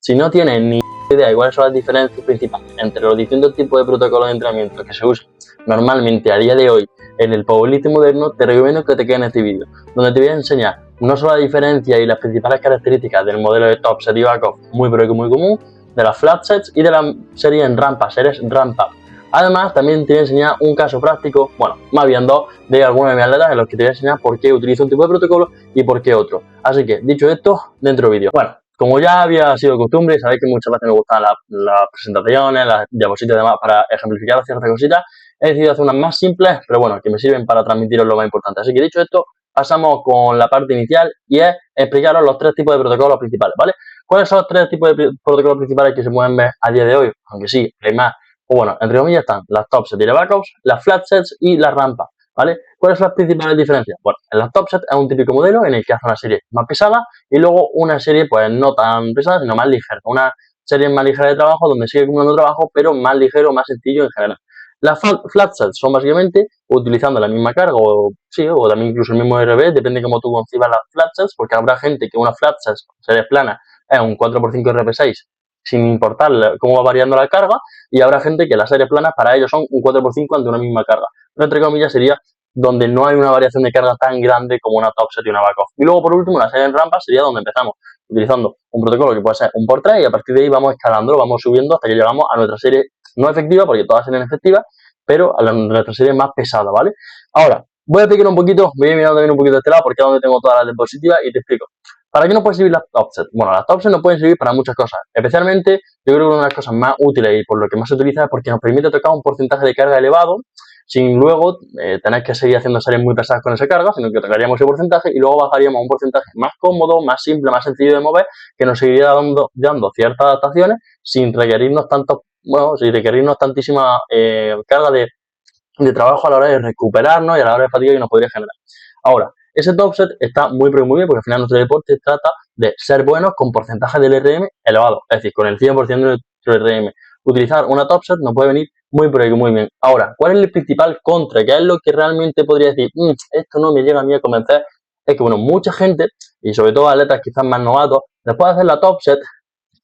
Si no tienes ni idea de cuáles son las diferencias principales entre los distintos tipos de protocolos de entrenamiento que se usan normalmente a día de hoy en el powerlifting moderno, te recomiendo que te quedes en este vídeo, donde te voy a enseñar no solo la diferencia y las principales características del modelo de top set y back-off muy pero que muy común, de las flat sets y de la serie en rampa, series ramp up. Además, también te voy a enseñar un caso práctico, bueno, más bien dos, de algunos de mis atletas en los que te voy a enseñar por qué utilizo un tipo de protocolo y por qué otro. Así que, dicho esto, dentro del vídeo. Bueno, como ya había sido costumbre, sabéis que muchas veces me gustan las presentaciones, las diapositivas y demás para ejemplificar ciertas cositas. He decidido hacer unas más simples, pero bueno, que me sirven para transmitiros lo más importante. Así que dicho esto, pasamos con la parte inicial y es explicaros los tres tipos de protocolos principales, ¿vale? ¿Cuáles son los tres tipos de protocolos principales que se pueden ver a día de hoy? Aunque sí, hay más. Pues bueno, entre comillas están las top sets y las backups, las flat sets y las rampas, ¿vale? ¿Cuáles son las principales diferencias? Bueno, en las top sets es un típico modelo en el que hace una serie más pesada y luego una serie pues no tan pesada, sino más ligera. Una serie más ligera de trabajo donde sigue acumulando trabajo, pero más ligero, más sencillo en general. Las flat sets son básicamente utilizando la misma carga o también incluso el mismo RB, depende de cómo tú concibas las flat sets, porque habrá gente que una flat set, series planas, es un 4x5 RP6 sin importar cómo va variando la carga, y habrá gente que las series planas para ellos son un 4x5 ante una misma carga. Pero entre comillas sería donde no hay una variación de carga tan grande como una top set y una back-off. Y luego por último la serie en rampas sería donde empezamos utilizando un protocolo que puede ser 1x3 y a partir de ahí vamos escalándolo, vamos subiendo hasta que llegamos a nuestra serie no efectiva, porque todas serían efectivas, pero a nuestra serie más pesada, ¿vale? Ahora, voy a explicar un poquito, voy a mirar también un poquito de este lado porque es donde tengo todas las diapositivas y te explico. ¿Para qué nos pueden servir las top sets? Bueno, las top sets nos pueden servir para muchas cosas. Especialmente, yo creo que una de las cosas más útiles y por lo que más se utiliza es porque nos permite tocar un porcentaje de carga elevado sin luego tener que seguir haciendo series muy pesadas con esa carga, sino que tocaríamos ese porcentaje y luego bajaríamos a un porcentaje más cómodo, más simple, más sencillo de mover, que nos seguiría dando ciertas adaptaciones sin requerirnos tantísima carga de trabajo a la hora de recuperarnos y a la hora de fatiga que nos podría generar. Ahora, ese top set está muy pero muy bien porque al final nuestro deporte trata de ser buenos con porcentaje del RM elevado, es decir, con el 100% de nuestro RM. Utilizar una top set nos puede venir muy pero muy bien. Ahora, ¿cuál es el principal contra? ¿Qué es lo que realmente podría decir? Esto no me llega a mí a convencer. Es que, bueno, mucha gente, y sobre todo atletas quizás más novatos, después de hacer la top set,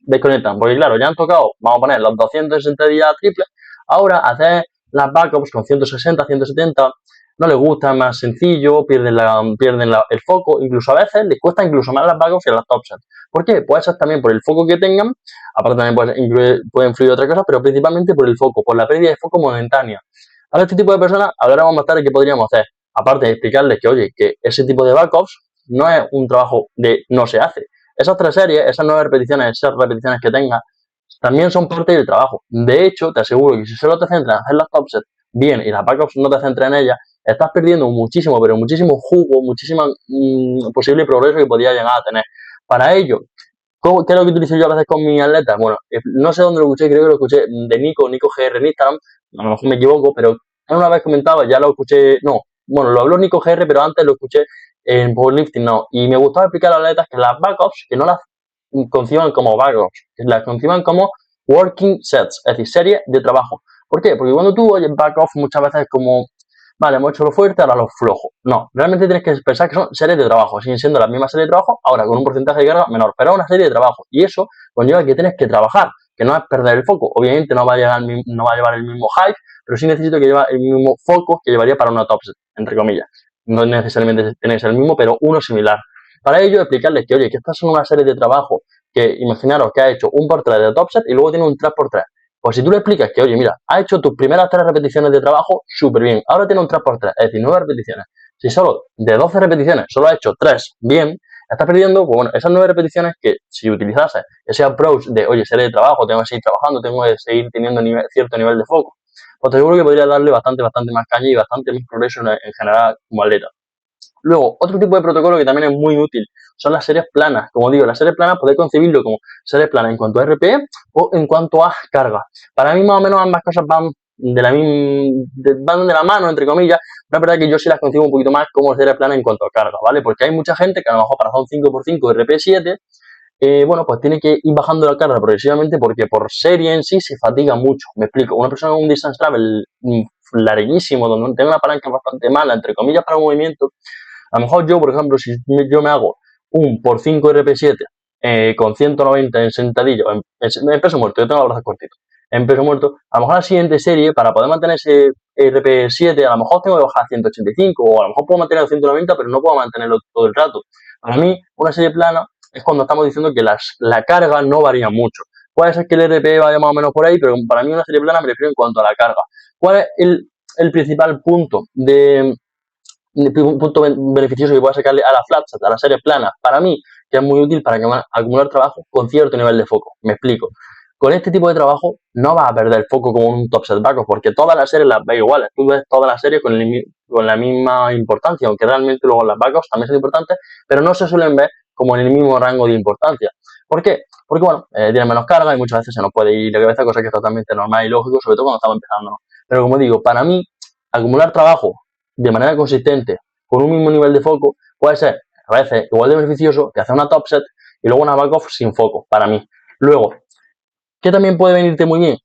desconectan. Porque claro, ya han tocado, vamos a poner los 260 días triples, ahora hacer las backups con 160, 170, no les gusta, más sencillo, pierden el foco, incluso a veces les cuesta incluso más las backups que las top sets. ¿Por qué? Puede ser también por el foco que tengan, aparte también puede influir otra cosa, pero principalmente por el foco, por la pérdida de foco momentánea. Ahora este tipo de personas hablaremos más tarde qué podríamos hacer, aparte de explicarles que, oye, que ese tipo de backups no es un trabajo de no se hace. Esas 3 series, esas 9 repeticiones, esas repeticiones que tengas, también son parte del trabajo. De hecho, te aseguro que si solo te centras en hacer las top sets bien y las backups no te centras en ellas, estás perdiendo muchísimo, pero muchísimo jugo, muchísimo posible progreso que podrías llegar a tener. Para ello, ¿qué es lo que utilizo yo a veces con mis atletas? Bueno, no sé dónde lo escuché, creo que lo escuché de Nico GR en Instagram, a lo mejor me equivoco, pero una vez comentaba, ya lo escuché, no, bueno, lo habló Nico GR, pero antes lo escuché en powerlifting, no, y me gustaba explicar a los atletas que las backups, que no las conciban como backups, que las conciban como working sets, es decir, series de trabajo. ¿Por qué? Porque cuando tú oyes backups muchas veces es como, vale, hemos hecho lo fuerte, ahora lo flojo. No, realmente tienes que pensar que son series de trabajo, siguen siendo las mismas series de trabajo, ahora con un porcentaje de carga menor, pero es una serie de trabajo. Y eso conlleva que tienes que trabajar, que no es perder el foco. Obviamente no va a llevar el mismo hype, pero sí necesito que lleve el mismo foco que llevaría para una top set, entre comillas. No necesariamente tenéis el mismo, pero uno similar. Para ello, explicarles que, oye, que estas son una serie de trabajo que, imaginaros que ha hecho un por 3 de top set y luego tiene un 3x3. Pues si tú le explicas que, oye, mira, ha hecho tus primeras 3 repeticiones de trabajo súper bien, ahora tiene un 3x3, es decir, 9 repeticiones. Si solo de 12 repeticiones solo ha hecho 3 bien, estás perdiendo, pues bueno, esas 9 repeticiones que si utilizases ese approach de, oye, serie de trabajo, tengo que seguir trabajando, tengo que seguir teniendo cierto nivel de foco, pues te seguro que podría darle bastante más caña y bastante más progreso en general como atleta. Luego, otro tipo de protocolo que también es muy útil son las series planas. Como digo, las series planas podéis concebirlo como series planas en cuanto a RPE o en cuanto a carga. Para mí, más o menos, ambas cosas van de la mano, entre comillas. Pero es verdad que yo sí las concibo un poquito más como series planas en cuanto a carga, ¿vale? Porque hay mucha gente que a lo mejor para hacer un 5x5 RP7, bueno, pues tiene que ir bajando la carga progresivamente porque por serie en sí se fatiga mucho. Me explico. Una persona con un distance travel larguísimo, donde tenga una palanca bastante mala, entre comillas, para un movimiento. A lo mejor yo, por ejemplo, si yo me hago un por 5 RP7 con 190 en sentadilla, en peso muerto, yo tengo los brazos cortitos, en peso muerto, a lo mejor la siguiente serie, para poder mantener ese RP7, a lo mejor tengo que bajar a 185, o a lo mejor puedo mantener 190, pero no puedo mantenerlo todo el rato. Para mí, una serie plana es cuando estamos diciendo que la carga no varía mucho. Puede ser que el RP vaya más o menos por ahí, pero para mí una serie plana me refiero en cuanto a la carga. ¿Cuál es el principal punto punto beneficioso que pueda sacarle a la flatsat, a la serie plana? Para mí, que es muy útil para acumular trabajo con cierto nivel de foco. Me explico. Con este tipo de trabajo no vas a perder foco como un top set backup, porque todas las series las ves iguales. Tú ves todas las series con la misma importancia, aunque realmente luego las backups también son importantes, pero no se suelen ver como en el mismo rango de importancia. ¿Por qué? Porque, bueno, tienen menos carga y muchas veces se nos puede ir la cabeza, cosa que es totalmente normal y lógico, sobre todo cuando estamos empezando, ¿no? Pero como digo, para mí, acumular trabajo de manera consistente con un mismo nivel de foco puede ser a veces igual de beneficioso que hacer una top set y luego una backup sin foco, para mí. Luego, ¿qué también puede venirte muy bien?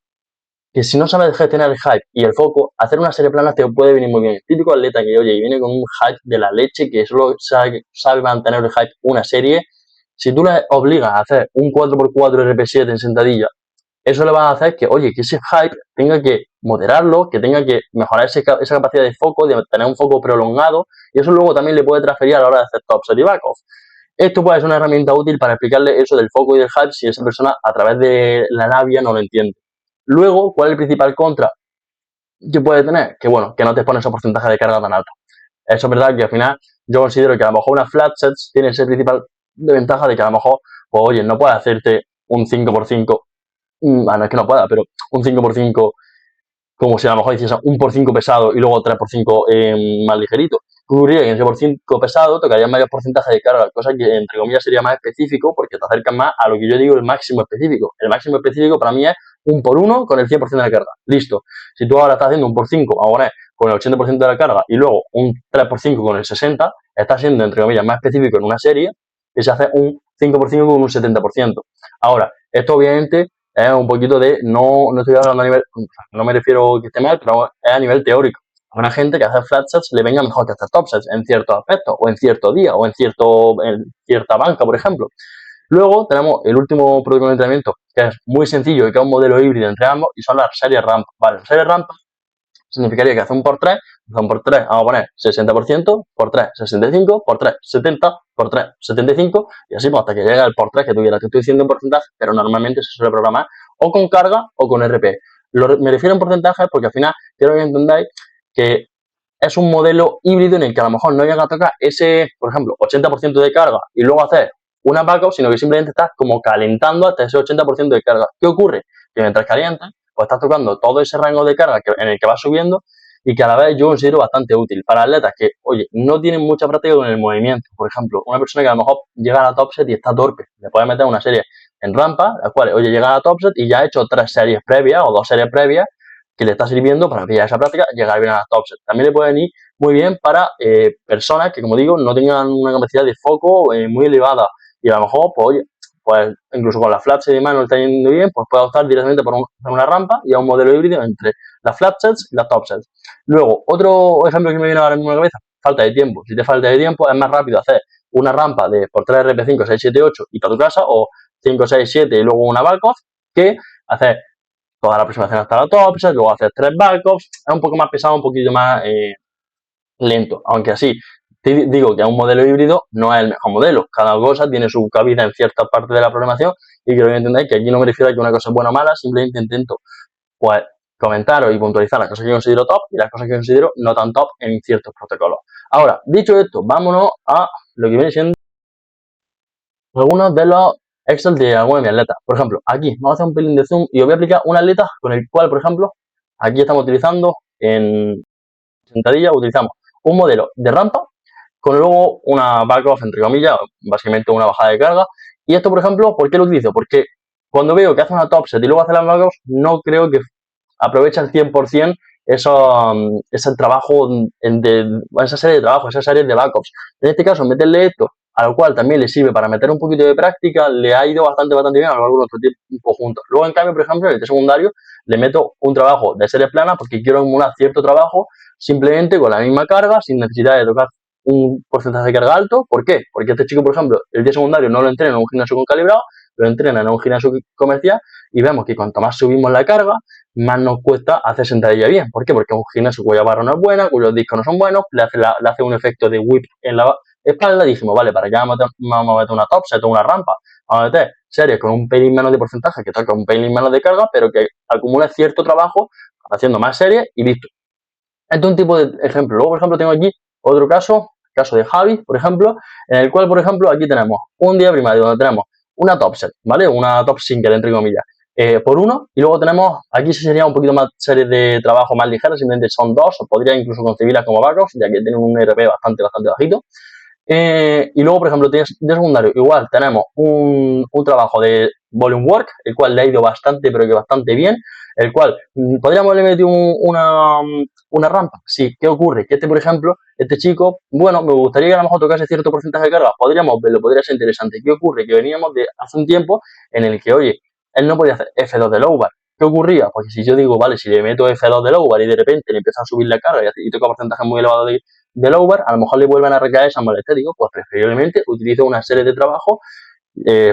Que si no sabes gestionar el hype y el foco, hacer una serie plana te puede venir muy bien. Típico atleta que, oye, y viene con un hype de la leche, que solo sabe mantener el hype una serie. Si tú le obligas a hacer un 4x4 RP7 en sentadilla, eso le va a hacer que, oye, que ese hype tenga que moderarlo, que tenga que mejorar esa capacidad de foco, de tener un foco prolongado, y eso luego también le puede transferir a la hora de hacer top set y backoff. Esto puede ser una herramienta útil para explicarle eso del foco y del hype si esa persona a través de la labia no lo entiende. Luego, ¿cuál es el principal contra que puede tener? Que bueno, que no te pone ese porcentaje de carga tan alto. Eso es verdad que al final yo considero que a lo mejor una flat set tiene esa principal ventaja de que a lo mejor, pues oye, no puede hacerte un 5x5, no es que no pueda, pero un 5x5 como si a lo mejor hiciese un por 5 pesado y luego 3x5 más ligerito. Ocurriría que en ese por 5 pesado tocaría mayor porcentaje de carga, cosa que entre comillas sería más específico porque te acercas más a lo que yo digo el máximo específico. El máximo específico para mí es un por 1 con el 100% de la carga. Listo. Si tú ahora estás haciendo un por 5, ahora con el 80% de la carga y luego un 3x5 con el 60%, estás siendo entre comillas más específico en una serie que se hace un 5x5 con un 70%. Ahora, esto obviamente es un poquito de, no estoy hablando a nivel, no me refiero que esté mal, pero es a nivel teórico. A una gente que hace flat sets le venga mejor que hacer top sets en ciertos aspectos, o en cierto día, o en cierta banca, por ejemplo. Luego tenemos el último protocolo de entrenamiento, que es muy sencillo y que es un modelo híbrido entre ambos, y son las series rampa. Vale, las series rampa significaría que hace un por 3, vamos a poner 60%, por 3, 65, por 3, 70, por 3, 75, y así pues, hasta que llegue al por 3 que tuviera. Te estoy diciendo en porcentaje, pero normalmente se suele programar o con carga o con RP. Me refiero en porcentajes porque al final quiero que entendáis que es un modelo híbrido en el que a lo mejor no llega a tocar ese, por ejemplo, 80% de carga y luego hacer una backup, sino que simplemente estás como calentando hasta ese 80% de carga. ¿Qué ocurre? Que mientras calientas, pues estás tocando todo ese rango de carga en el que vas subiendo y que a la vez yo considero bastante útil para atletas que, oye, no tienen mucha práctica con el movimiento. Por ejemplo, una persona que a lo mejor llega a la top set y está torpe, le puedes meter una serie en rampa, las cuales, oye, llega a la top set y ya ha hecho 3 series previas o 2 series previas que le está sirviendo para pillar esa práctica y llegar bien a la top set. También le pueden ir muy bien para personas que, como digo, no tengan una capacidad de foco muy elevada y a lo mejor, pues, oye, pues incluso con las flat sets y demás no está yendo bien, pues puede optar directamente por una rampa y a un modelo híbrido entre las flat sets y las top sets. Luego, otro ejemplo que me viene ahora mismo a la cabeza, falta de tiempo. Si te falta de tiempo, es más rápido hacer una rampa de por 3 RP5, 6, 7, 8 y para tu casa, o 5, 6, 7 y luego una backoff, que hacer toda la aproximación hasta la top set, luego hacer 3 backoffs. Es un poco más pesado, un poquito más lento, aunque así te digo que un modelo híbrido no es el mejor modelo. Cada cosa tiene su cabida en ciertas partes de la programación y quiero que entendáis que aquí no me refiero a que una cosa es buena o mala, simplemente intento pues comentaros y puntualizar las cosas que yo considero top y las cosas que considero no tan top en ciertos protocolos. Ahora, dicho esto, vámonos a lo que viene siendo algunos de los Excel de algunos de mis atletas. Por ejemplo, aquí vamos a hacer un pelín de zoom y os voy a aplicar un atleta con el cual, por ejemplo, aquí estamos utilizando en sentadilla, utilizamos un modelo de rampa con luego una backoff, entre comillas, básicamente una bajada de carga. Y esto, por ejemplo, ¿por qué lo utilizo? Porque cuando veo que hace una top set y luego hace las backoffs, no creo que aproveche al 100% ese trabajo, esa serie de trabajo, esa serie de backups. En este caso, meterle esto, a lo cual también le sirve para meter un poquito de práctica, le ha ido bastante bien a lo largo de nuestro tiempo juntos. Luego, en cambio, por ejemplo, en el secundario, le meto un trabajo de series planas porque quiero emular cierto trabajo simplemente con la misma carga, sin necesidad de tocar un porcentaje de carga alto. ¿Por qué? Porque este chico, por ejemplo, el día secundario no lo entrena en un gimnasio con calibrado, lo entrena en un gimnasio comercial y vemos que cuanto más subimos la carga, más nos cuesta hacer sentadilla bien. ¿Por qué? Porque es un gimnasio cuya barra no es buena, cuyos discos no son buenos, le hace un efecto de whip en la espalda. Dijimos, vale, ¿para qué vamos a meter una top set o una rampa? Vamos a meter series con un pelín menos de porcentaje, que toca un pelín menos de carga, pero que acumula cierto trabajo haciendo más series y listo. Este es un tipo de ejemplo. Luego, por ejemplo, tengo aquí otro caso de Javi, por ejemplo, en el cual, por ejemplo, aquí tenemos un día primario donde tenemos una top set, ¿vale? Una top single, entre comillas, por uno, y luego tenemos, aquí sería un poquito más series de trabajo más ligeras, simplemente son dos, o podría incluso concebirlas como backups, ya que tienen un RP bastante bajito. Y luego, por ejemplo, de secundario, igual tenemos un trabajo de volume work, el cual le ha ido bastante, pero que bastante bien, el cual podríamos haberle metido una rampa. Sí, ¿qué ocurre? Que por ejemplo, este chico, bueno, me gustaría que a lo mejor tocase cierto porcentaje de carga, podríamos verlo, podría ser interesante. ¿Qué ocurre? Que veníamos de hace un tiempo en el que, oye, él no podía hacer F2 de low bar. ¿Qué ocurría? Porque si yo digo, vale, si le meto F2 de low bar y de repente le empieza a subir la carga y toca porcentajes muy elevados de low bar, a lo mejor le vuelven a recaer esa molestia. Digo, pues preferiblemente utilizo una serie de trabajos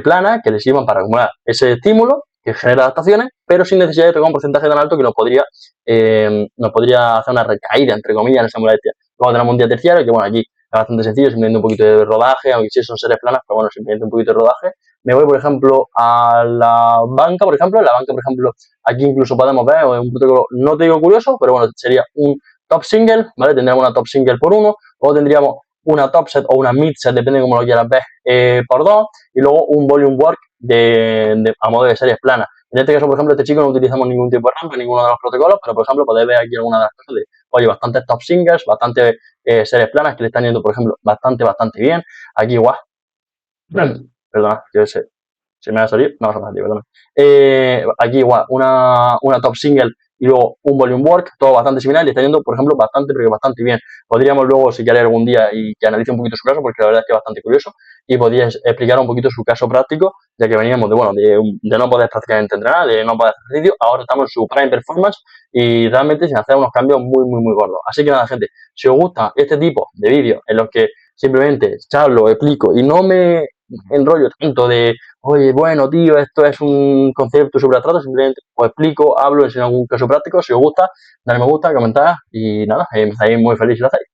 planas que le sirvan para acumular ese estímulo que genera adaptaciones, pero sin necesidad de tocar un porcentaje tan alto que nos podría hacer una recaída, entre comillas, en esa molestia. Luego tenemos un día terciario, que bueno, aquí es bastante sencillo, simplemente un poquito de rodaje, aunque sí son series planas, pero bueno, simplemente un poquito de rodaje. Me voy, por ejemplo, a la banca, por ejemplo. En la banca, por ejemplo, aquí incluso podemos ver un protocolo, no te digo curioso, pero bueno, sería un top single, ¿vale? Tendríamos una top single por uno, o tendríamos una top set o una mid set, depende de cómo lo quieras ver, por dos, y luego un volume work a modo de series planas. En este caso, por ejemplo, este chico no utilizamos ningún tipo de rampa, ninguno de los protocolos, pero por ejemplo podéis ver aquí algunas de las cosas de, oye, bastantes top singles, bastantes series planas que le están yendo, por ejemplo, bastante bien. Aquí igual, perdona, que se me va a salir, no, perdona. Aquí igual, una top single y luego un volume work, todo bastante similar, y está yendo, por ejemplo, bastante bien. Podríamos luego, si queréis algún día, y que analice un poquito su caso, porque la verdad es que es bastante curioso, y podríais explicar un poquito su caso práctico, ya que veníamos de no poder prácticamente entrenar, de no poder hacer ejercicio, ahora estamos en su prime performance y realmente sin hacer unos cambios muy gordos. Así que nada, gente, si os gusta este tipo de vídeos en los que simplemente charlo, explico y no me enrollo tanto de, oye, bueno, tío, esto es un concepto súper abstracto, simplemente os explico, hablo, enseño algún caso práctico. Si os gusta, dale me gusta, comentad y nada, me estáis muy feliz si lo hacéis.